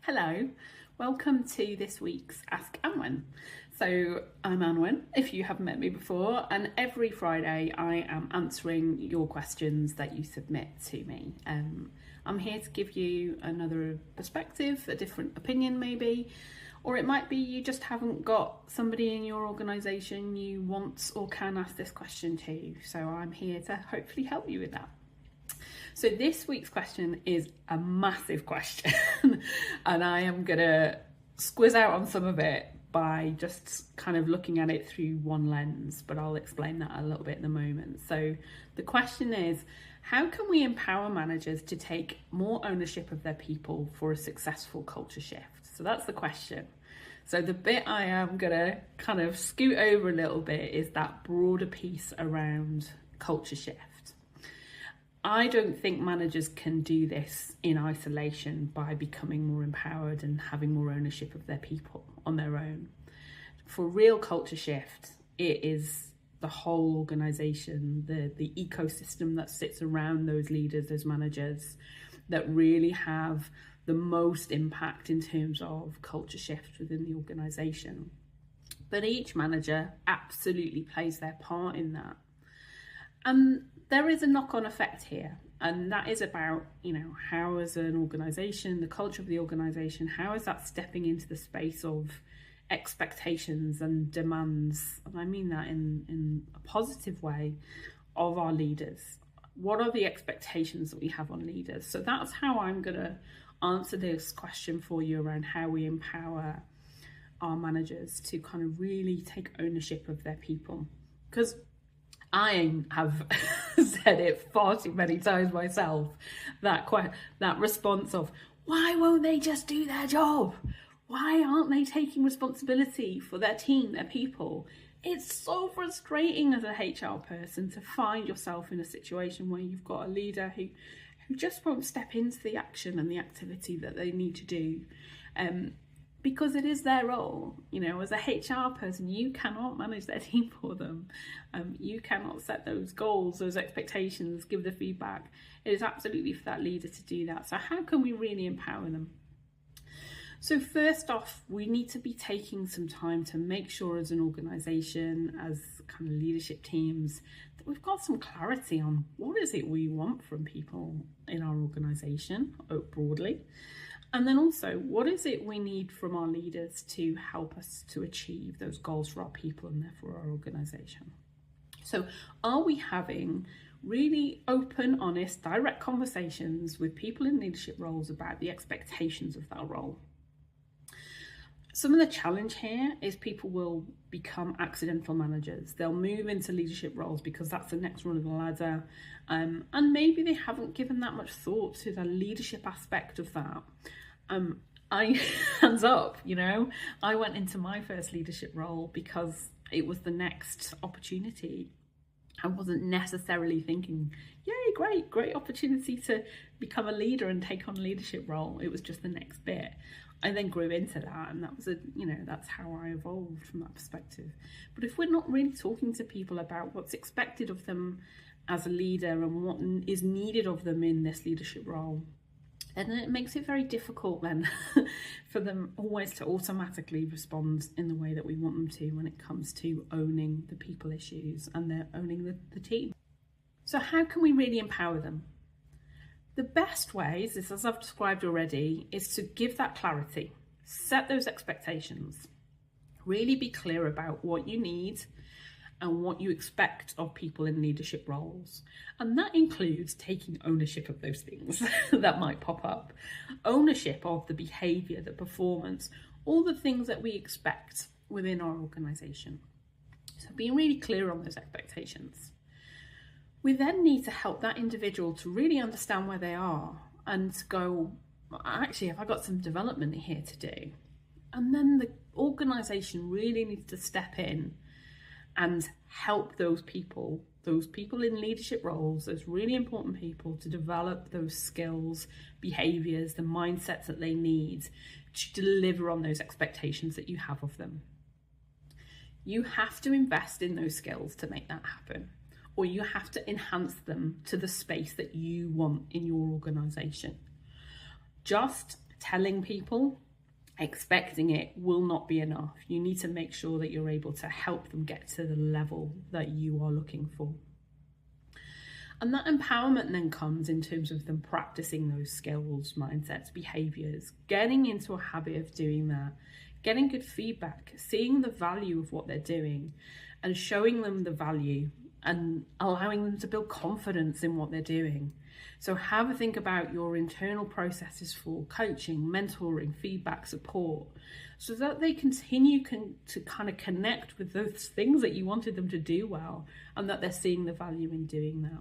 Hello, welcome to this week's Ask Anwen. So I'm Anwen, if you haven't met me before, and every Friday I am answering your questions that you submit to me. I'm here to give you another perspective, a different opinion maybe, or it might be you just haven't got somebody in your organisation you want or can ask this question to. So I'm here to hopefully help you with that. So this week's question is a massive question and I am gonna squiz out on some of it by just kind of looking at it through one lens, but I'll explain that a little bit in a moment. So the question is, how can we empower managers to take more ownership of their people for a successful culture shift? So that's the question. So the bit I am gonna kind of scoot over a little bit is that broader piece around culture shift. I don't think managers can do this in isolation by becoming more empowered and having more ownership of their people on their own. For real culture shift, it is the whole organisation, the ecosystem that sits around those leaders, those managers, that really have the most impact in terms of culture shift within the organisation. But each manager absolutely plays their part in that. And there is a knock-on effect here, and that is about, how as an organisation, the culture of the organisation, how is that stepping into the space of expectations and demands, and I mean that in a positive way, of our leaders. What are the expectations that we have on leaders? So that's how I'm going to answer this question for you around how we empower our managers to kind of really take ownership of their people. Because I have said it far too many times myself, that response of, why won't they just do their job? Why aren't they taking responsibility for their team, their people? It's so frustrating as a HR person to find yourself in a situation where you've got a leader who just won't step into the action and the activity that they need to do. Because it is their role. As a HR person, you cannot manage their team for them. You cannot set those goals, those expectations, give the feedback. It is absolutely for that leader to do that. So how can we really empower them? So first off, we need to be taking some time to make sure as an organisation, as kind of leadership teams, that we've got some clarity on what is it we want from people in our organisation broadly. And then also, what is it we need from our leaders to help us to achieve those goals for our people and therefore our organisation? So are we having really open, honest, direct conversations with people in leadership roles about the expectations of that role? Some of the challenge here is people will become accidental managers. They'll move into leadership roles because that's the next rung of the ladder. And maybe they haven't given that much thought to the leadership aspect of that. Hands up, I went into my first leadership role because it was the next opportunity. I wasn't necessarily thinking, yay, great opportunity to become a leader and take on a leadership role. It was just the next bit. I then grew into that, and that was that's how I evolved from that perspective. But if we're not really talking to people about what's expected of them as a leader and what is needed of them in this leadership role, and then it makes it very difficult then for them always to automatically respond in the way that we want them to when it comes to owning the people issues and they're owning the team. So how can we really empower them? The best ways is, as I've described already, is to give that clarity, set those expectations, really be clear about what you need and what you expect of people in leadership roles. And that includes taking ownership of those things that might pop up. Ownership of the behaviour, the performance, all the things that we expect within our organisation. So being really clear on those expectations. We then need to help that individual to really understand where they are and to go, actually, have I got some development here to do? And then the organisation really needs to step in and help those people in leadership roles, those really important people, to develop those skills, behaviours, the mindsets that they need to deliver on those expectations that you have of them. You have to invest in those skills to make that happen, or you have to enhance them to the space that you want in your organisation. Just telling people, expecting it will not be enough. You need to make sure that you're able to help them get to the level that you are looking for. And that empowerment then comes in terms of them practicing those skills, mindsets, behaviors, getting into a habit of doing that, getting good feedback, seeing the value of what they're doing and showing them the value and allowing them to build confidence in what they're doing. So have a think about your internal processes for coaching, mentoring, feedback, support, so that they continue to kind of connect with those things that you wanted them to do well, and that they're seeing the value in doing that.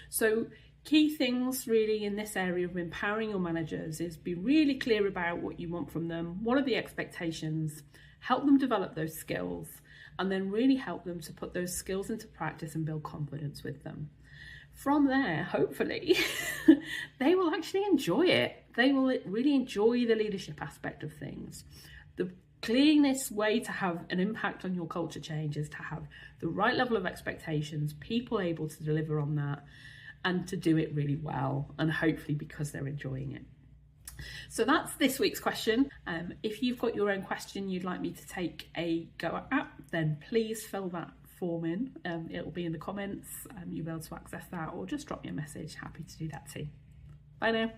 So key things really in this area of empowering your managers is be really clear about what you want from them, what are the expectations, help them develop those skills, and then really help them to put those skills into practice and build confidence with them. From there, hopefully, they will actually enjoy it. They will really enjoy the leadership aspect of things. The cleanest way to have an impact on your culture change is to have the right level of expectations, people able to deliver on that, and to do it really well, and hopefully because they're enjoying it. So that's this week's question. If you've got your own question you'd like me to take a go at, then please fill that form in. It'll be in the comments. You'll be able to access that, or just drop me a message. Happy to do that too. Bye now.